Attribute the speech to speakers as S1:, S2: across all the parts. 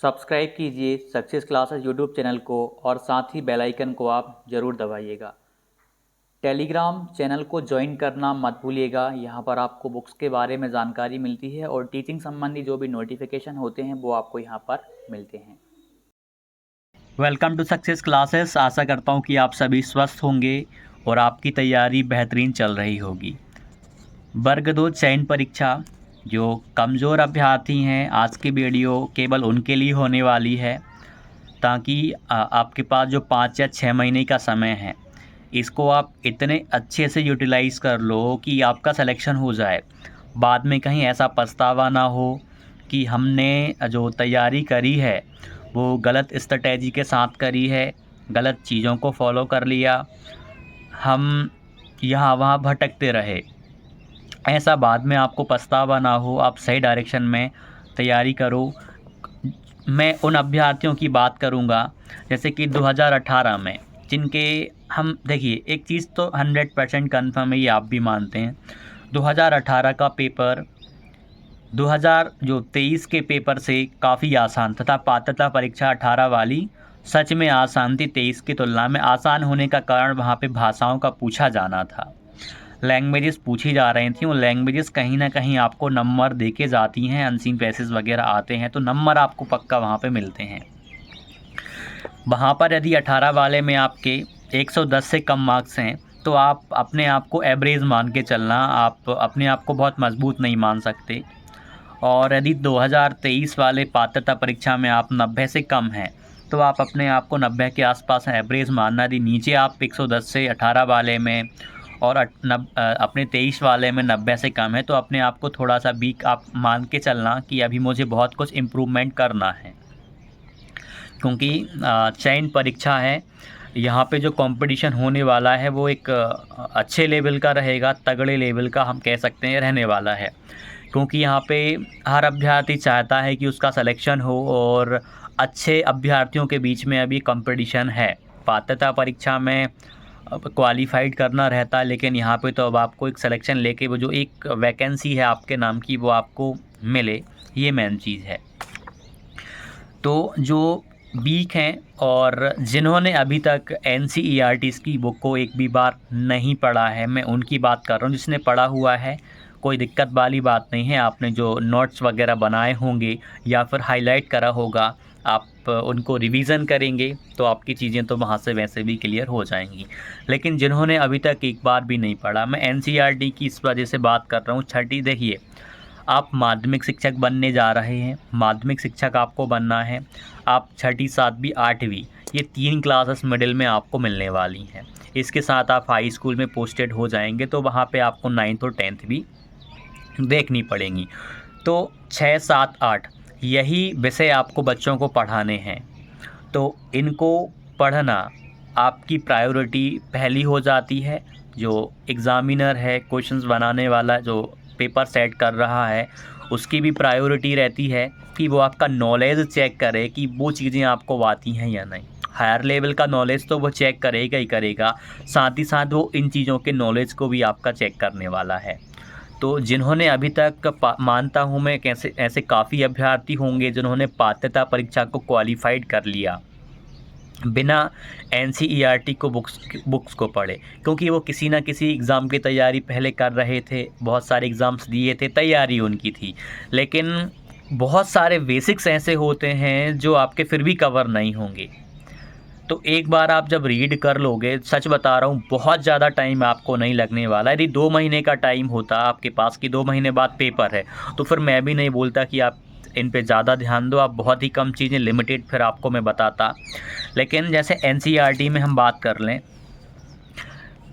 S1: Subscribe कीजिए success classes YouTube channel को और साथ ही बेल आइकन को आप ज़रूर दबाइएगा। टेलीग्राम चैनल को ज्वाइन करना मत भूलिएगा। यहाँ पर आपको बुक्स के बारे में जानकारी मिलती है और टीचिंग संबंधी जो भी नोटिफिकेशन होते हैं वो आपको यहाँ पर मिलते हैं। Welcome to success classes. आशा करता हूँ कि आप सभी स्वस्थ होंगे और आपकी तैयारी बेहतरीन चल रही होगी। वर्ग 2 चयन परीक्षा, जो कमज़ोर अभ्यर्थी हैं, आज की वीडियो केवल उनके लिए होने वाली है ताकि आपके पास जो 5 या 6 महीने का समय है इसको आप इतने अच्छे से यूटिलाइज़ कर लो कि आपका सिलेक्शन हो जाए। बाद में कहीं ऐसा पछतावा ना हो कि हमने जो तैयारी करी है वो गलत स्ट्रेटजी के साथ करी है, गलत चीज़ों को फॉलो कर लिया, हम यहाँ वहाँ भटकते रहे। ऐसा बाद में आपको पछतावा ना हो, आप सही डायरेक्शन में तैयारी करो। मैं उन अभ्यर्थियों की बात करूंगा जैसे कि 2018 में जिनके हम देखिए, एक चीज़ तो 100% कन्फर्म है, ये आप भी मानते हैं। 2018 का पेपर 2023 के पेपर से काफ़ी आसान तथा पात्रता परीक्षा 18 वाली सच में आसान थी। 23 की तुलना में आसान होने का कारण वहाँ पे भाषाओं का पूछा जाना था, लैंग्वेजेस पूछी जा रही थी। वो लैंग्वेजेस कहीं ना कहीं आपको नंबर दे के जाती हैं, अनसीन पैसेज वगैरह आते हैं तो नंबर आपको पक्का वहाँ पे मिलते हैं। वहाँ पर यदि 18 वाले में आपके 110 से कम मार्क्स हैं तो आप अपने आप को एवरेज मान के चलना, आप अपने आप को बहुत मजबूत नहीं मान सकते। और यदि 2023 वाले पात्रता परीक्षा में आप 90 से कम हैं तो आप अपने आप को 90 के आसपास एवरेज मानना। यदि नीचे आप 110 से 18 वाले में और अपने 23 वाले में 90 से कम है तो अपने आप को थोड़ा सा वीक आप मान के चलना कि अभी मुझे बहुत कुछ इम्प्रूवमेंट करना है, क्योंकि चयन परीक्षा है। यहाँ पे जो कंपटीशन होने वाला है वो एक अच्छे लेवल का रहेगा, तगड़े लेवल का हम कह सकते हैं रहने वाला है, क्योंकि यहाँ पे हर अभ्यर्थी चाहता है कि उसका सिलेक्शन हो और अच्छे अभ्यर्थियों के बीच में अभी कंपटीशन है। पात्रता परीक्षा में क्वालिफाइड करना रहता है, लेकिन यहाँ पे तो अब आपको एक सिलेक्शन लेके वो जो एक वैकेंसी है आपके नाम की वो आपको मिले, ये मेन चीज़ है। तो जो वीक हैं और जिन्होंने अभी तक NCERT की बुक को एक भी बार नहीं पढ़ा है, मैं उनकी बात कर रहा हूँ। जिसने पढ़ा हुआ है कोई दिक्कत वाली बात नहीं है, आपने जो नोट्स वगैरह बनाए होंगे या फिर हाईलाइट करा होगा, आप उनको रिवीज़न करेंगे तो आपकी चीज़ें तो वहाँ से वैसे भी क्लियर हो जाएंगी। लेकिन जिन्होंने अभी तक एक बार भी नहीं पढ़ा, मैं NCERT की इस वजह से बात कर रहा हूँ। छठी, देखिए, आप माध्यमिक शिक्षक बनने जा रहे हैं, माध्यमिक शिक्षक आपको बनना है। आप छठी, सातवीं, आठवीं ये 3 क्लासेस मिडिल में आपको मिलने वाली हैं। इसके साथ आप हाई स्कूल में पोस्टेड हो जाएंगे तो वहाँ पे आपको 9th और 10th भी देखनी पड़ेंगी। तो 6, 7, 8 यही विषय आपको बच्चों को पढ़ाने हैं, तो इनको पढ़ना आपकी प्रायोरिटी पहली हो जाती है। जो एग्ज़ामिनर है, क्वेश्चंस बनाने वाला जो पेपर सेट कर रहा है, उसकी भी प्रायोरिटी रहती है कि वो आपका नॉलेज चेक करे कि वो चीज़ें आपको आती हैं या नहीं। हायर लेवल का नॉलेज तो वो चेक करेगा ही करेगा, साथ ही साथ वो इन चीज़ों के नॉलेज को भी आपका चेक करने वाला है। तो जिन्होंने अभी तक मानता हूँ मैं कैसे ऐसे काफ़ी अभ्यर्थी होंगे जिन्होंने पात्रता परीक्षा को क्वालिफाइड कर लिया बिना NCERT को बुक्स को पढ़े, क्योंकि वो किसी ना किसी एग्ज़ाम की तैयारी पहले कर रहे थे, बहुत सारे एग्ज़ाम्स दिए थे, तैयारी उनकी थी। लेकिन बहुत सारे बेसिक्स ऐसे होते हैं जो आपके फिर भी कवर नहीं होंगे। तो एक बार आप जब रीड कर लोगे, सच बता रहा हूँ, बहुत ज़्यादा टाइम आपको नहीं लगने वाला। यदि 2 महीने का टाइम होता आपके पास कि 2 महीने बाद पेपर है, तो फिर मैं भी नहीं बोलता कि आप इन पे ज़्यादा ध्यान दो। आप बहुत ही कम चीज़ें, लिमिटेड फिर आपको मैं बताता। लेकिन जैसे NCERT में हम बात कर लें,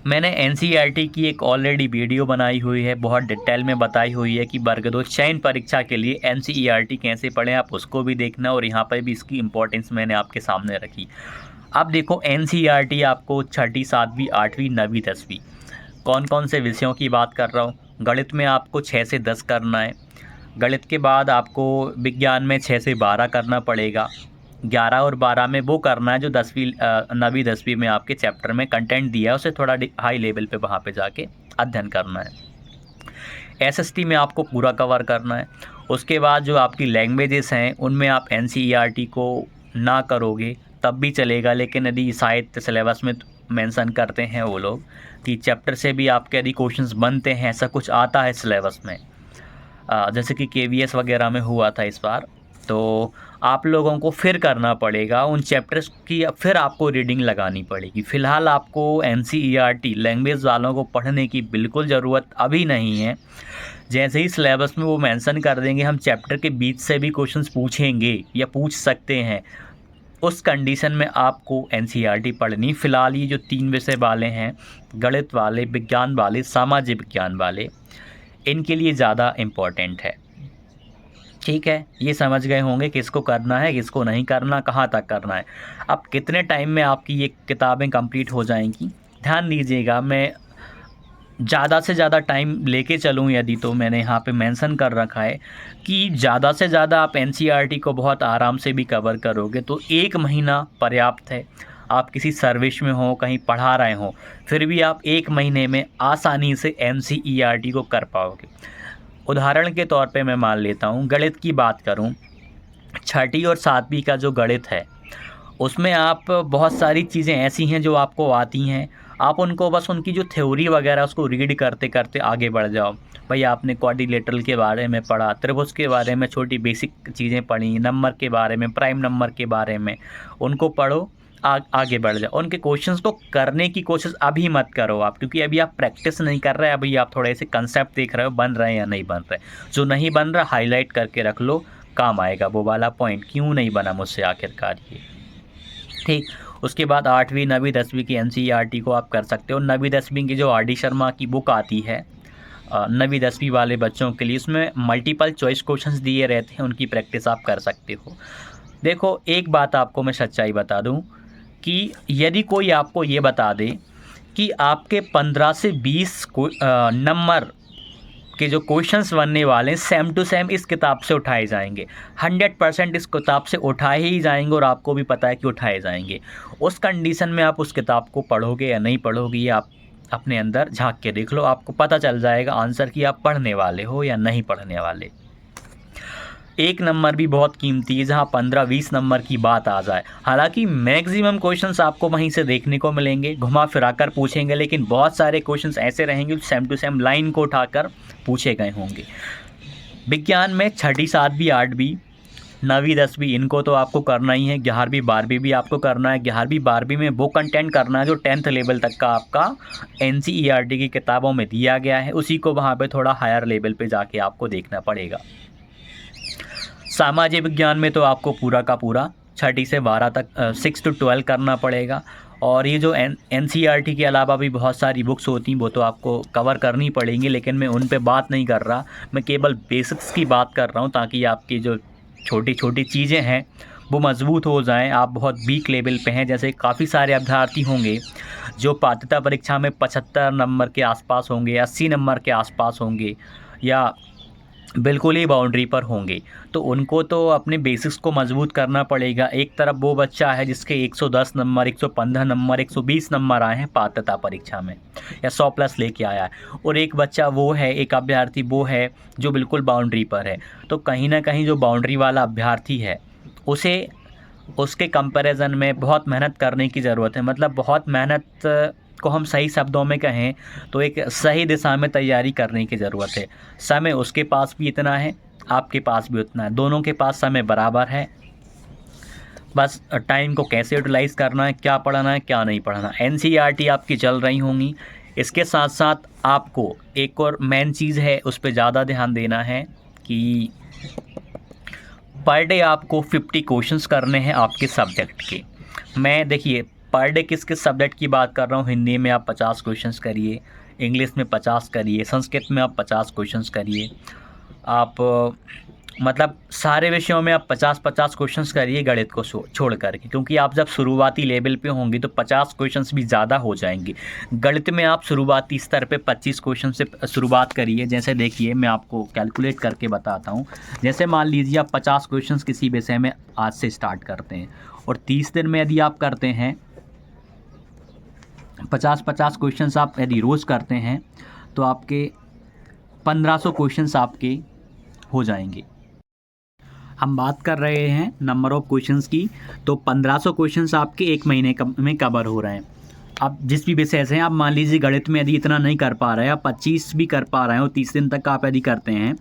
S1: मैंने NCERT की एक ऑलरेडी वीडियो बनाई हुई है, बहुत डिटेल में बताई हुई है कि वर्ग 2 चयन परीक्षा के लिए NCERT कैसे पढ़ें, आप उसको भी देखना और यहाँ पर भी इसकी इम्पोर्टेंस मैंने आपके सामने रखी। अब देखो, NCERT आपको छठी, सातवीं, आठवीं, 9वीं, 10वीं कौन कौन से विषयों की बात कर रहा हूँ। गणित में आपको 6 से 10 करना है। गणित के बाद आपको विज्ञान में 6 से 12 करना पड़ेगा। 11 और 12 में वो करना है जो 9वीं 10वीं में आपके चैप्टर में कंटेंट दिया है, उसे थोड़ा हाई लेवल पे वहाँ पे जाके अध्ययन करना है। SST में आपको पूरा कवर करना है। उसके बाद जो आपकी लैंग्वेजेस हैं उनमें आप NCERT को ना करोगे तब भी चलेगा, लेकिन यदि साहित्य सिलेबस में मेंशन करते हैं वो लोग कि चैप्टर से भी आपके यदि क्वेश्चंस बनते हैं, ऐसा कुछ आता है सिलेबस में, जैसे कि KVS वगैरह में हुआ था इस बार, तो आप लोगों को फिर करना पड़ेगा उन चैप्टर्स की, फिर आपको रीडिंग लगानी पड़ेगी। फ़िलहाल आपको NCERT लैंग्वेज वालों को पढ़ने की बिल्कुल ज़रूरत अभी नहीं है। जैसे ही सिलेबस में वो मेंशन कर देंगे हम चैप्टर के बीच से भी क्वेश्चंस पूछेंगे या पूछ सकते हैं, उस कंडीशन में आपको NCERT पढ़नी। फ़िलहाल ये जो 3 विषय वाले हैं, गणित वाले, विज्ञान वाले, सामाजिक विज्ञान वाले, इनके लिए ज़्यादा इम्पोर्टेंट है। ठीक है, ये समझ गए होंगे किसको करना है, किसको नहीं करना, कहाँ तक करना है। अब कितने टाइम में आपकी ये किताबें कंप्लीट हो जाएंगी, ध्यान दीजिएगा। मैं ज़्यादा से ज़्यादा टाइम लेके चलूँ यदि, तो मैंने यहाँ पे मेंशन कर रखा है कि ज़्यादा से ज़्यादा आप NCERT को बहुत आराम से भी कवर करोगे तो 1 महीना पर्याप्त है। आप किसी सर्विस में हो, कहीं पढ़ा रहे हो, फिर भी आप 1 महीने में आसानी से NCERT को कर पाओगे। उदाहरण के तौर पे मैं मान लेता हूँ, गणित की बात करूँ, 6ठी और 7वीं का जो गणित है उसमें आप बहुत सारी चीज़ें ऐसी हैं जो आपको आती हैं, आप उनको बस उनकी जो थ्योरी वगैरह उसको रीड करते करते आगे बढ़ जाओ। भाई आपने क्वाड्रिलेटरल के बारे में पढ़ा, त्रिभुज के बारे में छोटी बेसिक चीज़ें पढ़ी, नंबर के बारे में, प्राइम नंबर के बारे में, उनको पढ़ो, आगे बढ़ जाओ। उनके क्वेश्चंस को करने की कोशिश अभी मत करो आप, क्योंकि अभी आप प्रैक्टिस नहीं कर रहे, अभी आप थोड़े से कंसेप्ट देख रहे हो बन रहे हैं या नहीं बन रहे। जो नहीं बन रहा हाईलाइट करके रख लो, काम आएगा वो वाला पॉइंट, क्यों नहीं बना मुझसे आखिरकार ये। ठीक, उसके बाद 8वीं 9वीं 10वीं की NCERT को आप कर सकते हो। 9वीं 10वीं की जो RD शर्मा की बुक आती है 9वीं 10वीं वाले बच्चों के लिए, उसमें मल्टीपल चॉइस क्वेश्चंस दिए रहते हैं, उनकी प्रैक्टिस आप कर सकते हो। देखो एक बात आपको मैं सच्चाई बता दूं कि यदि कोई आपको ये बता दे कि आपके 15 से 20 नंबर के जो क्वेश्चंस बनने वाले हैं सेम टू सेम इस किताब से उठाए जाएंगे, 100% इस किताब से उठाए ही जाएंगे, और आपको भी पता है कि उठाए जाएंगे। उस कंडीशन में आप उस किताब को पढ़ोगे या नहीं पढ़ोगे, ये आप अपने अंदर झांक के देख लो, आपको पता चल जाएगा आंसर कि आप पढ़ने वाले हो या नहीं पढ़ने वाले। 1 नंबर भी बहुत कीमती है, जहाँ 15-20 नंबर की बात आ जाए। हालांकि मैक्सिमम क्वेश्चंस आपको वहीं से देखने को मिलेंगे, घुमा फिरा कर पूछेंगे, लेकिन बहुत सारे क्वेश्चंस ऐसे रहेंगे जो सेम टू सेम लाइन को उठाकर पूछे गए होंगे। विज्ञान में 6ठी 7वीं 8वीं 9वीं 10वीं इनको तो आपको करना ही है, 11वीं 12वीं भी आपको करना है। 11वीं 12वीं में वो कंटेंट करना है जो 10th लेवल तक का आपका NCERT की किताबों में दिया गया है, उसी को वहाँ पे थोड़ा हायर लेवल पे जाके आपको देखना पड़ेगा। सामाजिक विज्ञान में तो आपको पूरा का पूरा 6ठी से 12 तक 6 to 12 करना पड़ेगा। और ये जो NCERT के अलावा भी बहुत सारी बुक्स होती हैं वो तो आपको कवर करनी पड़ेंगी, लेकिन मैं उन पे बात नहीं कर रहा, मैं केवल बेसिक्स की बात कर रहा हूँ, ताकि आपकी जो छोटी छोटी चीज़ें हैं वो मजबूत हो जाएं। आप बहुत वीक लेवल पे हैं, जैसे काफ़ी सारे अभ्यर्थी होंगे जो पात्रता परीक्षा में 75 नंबर के आसपास होंगे, 80 नंबर के आसपास होंगे, या बिल्कुल ही बाउंड्री पर होंगे, तो उनको तो अपने बेसिक्स को मजबूत करना पड़ेगा। एक तरफ वो बच्चा है जिसके 110 नंबर, 115 नंबर, 120 नंबर आए हैं पात्रता परीक्षा में, या 100+ लेके आया है, और एक बच्चा वो है, एक अभ्यर्थी वो है जो बिल्कुल बाउंड्री पर है। तो कहीं ना कहीं जो बाउंड्री वाला अभ्यर्थी है उसे उसके कंपैरिजन में बहुत मेहनत करने की ज़रूरत है। मतलब बहुत मेहनत को हम सही शब्दों में कहें तो एक सही दिशा में तैयारी करने की ज़रूरत है। समय उसके पास भी इतना है, आपके पास भी उतना है, दोनों के पास समय बराबर है। बस टाइम को कैसे यूटिलाइज़ करना है, क्या पढ़ना है क्या नहीं पढ़ना। NCERT आपकी चल रही होंगी, इसके साथ साथ आपको एक और मेन चीज़ है उस पर ज़्यादा ध्यान देना है कि पर डे आपको 50 क्वेश्चंस करने हैं आपके सब्जेक्ट के। मैं देखिए पर डे किस किस सब्जेक्ट की बात कर रहा हूँ। हिंदी में आप 50 क्वेश्चंस करिए, इंग्लिश में 50 करिए, संस्कृत में आप 50 क्वेश्चंस करिए, आप मतलब सारे विषयों में आप 50-50 क्वेश्चंस करिए गणित को छोड़ करके, क्योंकि आप जब शुरुआती लेवल पे होंगे तो 50 क्वेश्चंस भी ज़्यादा हो जाएंगे। गणित में आप शुरुआती स्तर पे 25 क्वेश्चन से शुरुआत करिए। जैसे देखिए मैं आपको कैलकुलेट करके बताता हूँ। जैसे मान लीजिए आप 50 क्वेश्चंस किसी विषय में आज से स्टार्ट करते हैं, और 30 दिन में यदि आप करते हैं 50-50 क्वेश्चंस, आप यदि रोज़ करते हैं तो आपके 1500 क्वेश्चंस आपके हो जाएंगे। हम बात कर रहे हैं नंबर ऑफ़ क्वेश्चंस की, तो 1500 क्वेश्चंस आपके 1 महीने में कवर हो रहे हैं। आप जिस भी विषय से हैं, आप मान लीजिए गणित में यदि इतना नहीं कर पा रहे हैं, आप 25 भी कर पा रहे हैं और 30 दिन तक आप यदि करते हैं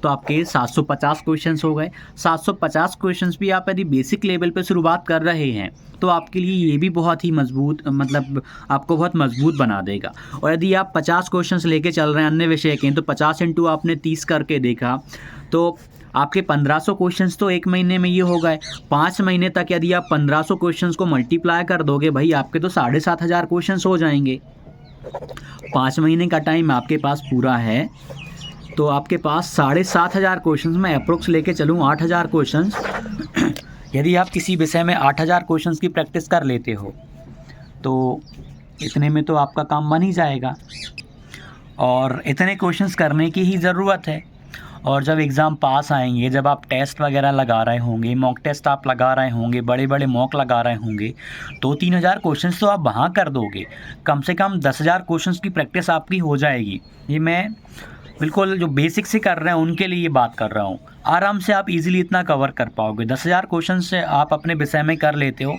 S1: तो आपके 750 क्वेश्चंस हो गए। 750 क्वेश्चंस भी आप यदि बेसिक लेवल पे शुरुआत कर रहे हैं तो आपके लिए ये भी बहुत ही मजबूत, मतलब आपको बहुत मजबूत बना देगा। और यदि आप 50 क्वेश्चंस लेके चल रहे हैं अन्य विषय के, तो 50 इंटू आपने 30 करके देखा तो आपके 1500 क्वेश्चंस तो 1 महीने में ये हो गए। 5 महीने तक यदि आप 1500 क्वेश्चंस को मल्टीप्लाई कर दोगे भाई, आपके तो 7500 क्वेश्चंस हो जाएंगे। 5 महीने का टाइम आपके पास पूरा है तो आपके पास 7500 क्वेश्चंस, मैं अप्रोक्स लेके चलूँ 8000 क्वेश्चंस। यदि आप किसी विषय में 8000 क्वेश्चंस की प्रैक्टिस कर लेते हो तो इतने में तो आपका काम बन ही जाएगा। और इतने क्वेश्चंस करने की ही ज़रूरत है। और जब एग्ज़ाम पास आएंगे, जब आप टेस्ट वगैरह लगा रहे होंगे, मॉक टेस्ट आप लगा रहे होंगे, बड़े बड़े मॉक लगा रहे होंगे, 2-3000 क्वेश्चंस तो आप वहाँ कर दोगे। कम से कम 10,000 क्वेश्चंस की प्रैक्टिस आपकी हो जाएगी। ये मैं बिल्कुल जो बेसिक से कर रहे हैं उनके लिए ये बात कर रहा हूँ। आराम से आप इजीली इतना कवर कर पाओगे। 10,000 क्वेश्चन से आप अपने विषय में कर लेते हो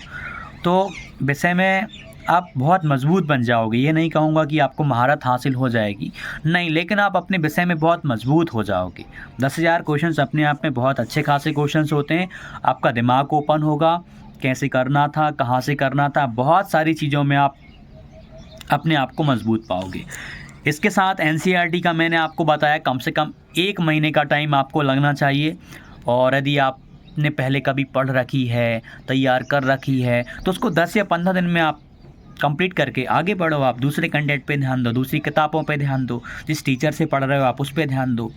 S1: तो विषय में आप बहुत मजबूत बन जाओगे। ये नहीं कहूँगा कि आपको महारत हासिल हो जाएगी, नहीं, लेकिन आप अपने विषय में बहुत मजबूत हो जाओगे। 10,000 क्वेश्चंस अपने आप में बहुत अच्छे खासे क्वेश्चंस होते हैं। आपका दिमाग ओपन होगा, कैसे करना था, कहाँ से करना था, बहुत सारी चीज़ों में आप अपने आप को मजबूत पाओगे। इसके साथ एनसीईआरटी का मैंने आपको बताया, कम से कम 1 महीने का टाइम आपको लगना चाहिए। और यदि आपने पहले कभी पढ़ रखी है, तैयार कर रखी है, तो उसको 10 या 15 दिन में आप कंप्लीट करके आगे बढ़ो। आप दूसरे कंटेंट पे ध्यान दो, दूसरी किताबों पे ध्यान दो, जिस टीचर से पढ़ रहे हो आप उस पे ध्यान दो।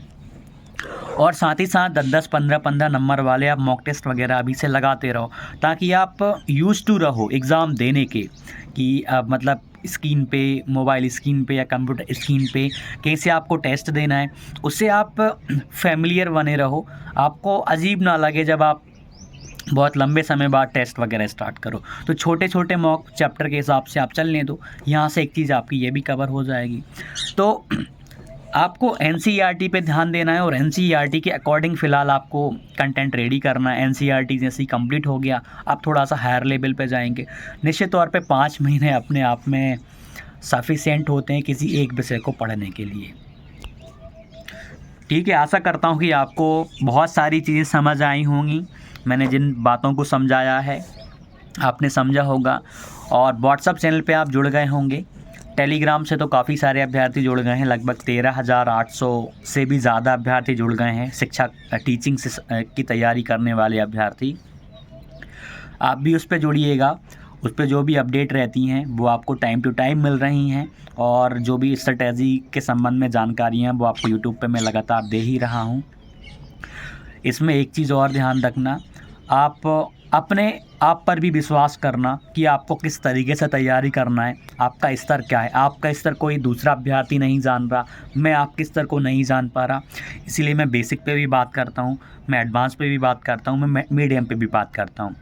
S1: और साथ ही साथ 10-10, 15-15 नंबर वाले आप मॉक टेस्ट वगैरह अभी से लगाते रहो, ताकि आप यूज़ टू रहो एग्ज़ाम देने के, कि मतलब स्क्रीन पे, मोबाइल स्क्रीन पे या कंप्यूटर स्क्रीन पे कैसे आपको टेस्ट देना है, उससे आप फैमिलियर बने रहो। आपको अजीब ना लगे जब आप बहुत लंबे समय बाद टेस्ट वगैरह स्टार्ट करो। तो छोटे छोटे मॉक चैप्टर के हिसाब से आप चलने दो। यहाँ से एक चीज़ आपकी ये भी कवर हो जाएगी। तो आपको एनसीईआरटी पे ध्यान देना है और एनसीईआरटी के अकॉर्डिंग फ़िलहाल आपको कंटेंट रेडी करना है। एनसीईआरटी जैसे ही कंप्लीट हो गया, आप थोड़ा सा हायर लेवल पे जाएंगे। निश्चित तौर पे 5 महीने अपने आप में सफिशिएंट होते हैं किसी एक विषय को पढ़ने के लिए। ठीक है, आशा करता हूँ कि आपको बहुत सारी चीज़ें समझ आई होंगी। मैंने जिन बातों को समझाया है आपने समझा होगा। और व्हाट्सएप चैनल पे आप जुड़ गए होंगे। टेलीग्राम से तो काफ़ी सारे अभ्यर्थी जुड़ गए हैं, लगभग 13,800 से भी ज़्यादा अभ्यर्थी जुड़ गए हैं, शिक्षा टीचिंग से की तैयारी करने वाले अभ्यर्थी। आप भी उस पर जुड़िएगा। उस पर जो भी अपडेट रहती हैं वो आपको टाइम टू टाइम मिल रही हैं, और जो भी स्ट्रेटजी के संबंध में जानकारियाँ वो आपको यूट्यूब पे मैं लगातार दे ही रहा हूँ। इसमें एक चीज़ और ध्यान रखना, आप अपने आप पर भी विश्वास करना कि आपको किस तरीके से तैयारी करना है, आपका स्तर क्या है। आपका स्तर कोई दूसरा अभ्यर्थी नहीं जान रहा, मैं आपके स्तर को नहीं जान पा रहा, इसीलिए मैं बेसिक पे भी बात करता हूँ, मैं एडवांस पे भी बात करता हूँ, मैं मीडियम पे भी बात करता हूँ।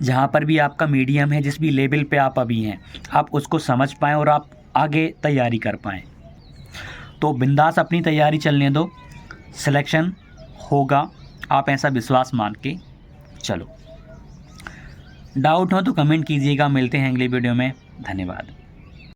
S1: जहाँ पर भी आपका मीडियम है, जिस भी लेवल पे आप अभी हैं, आप उसको समझ पाएँ और आप आगे तैयारी कर पाएँ। तो बिंदास अपनी तैयारी चलने दो, सिलेक्शन होगा, आप ऐसा विश्वास मान के चलो। डाउट हो तो कमेंट कीजिएगा। मिलते हैं अगले वीडियो में। धन्यवाद।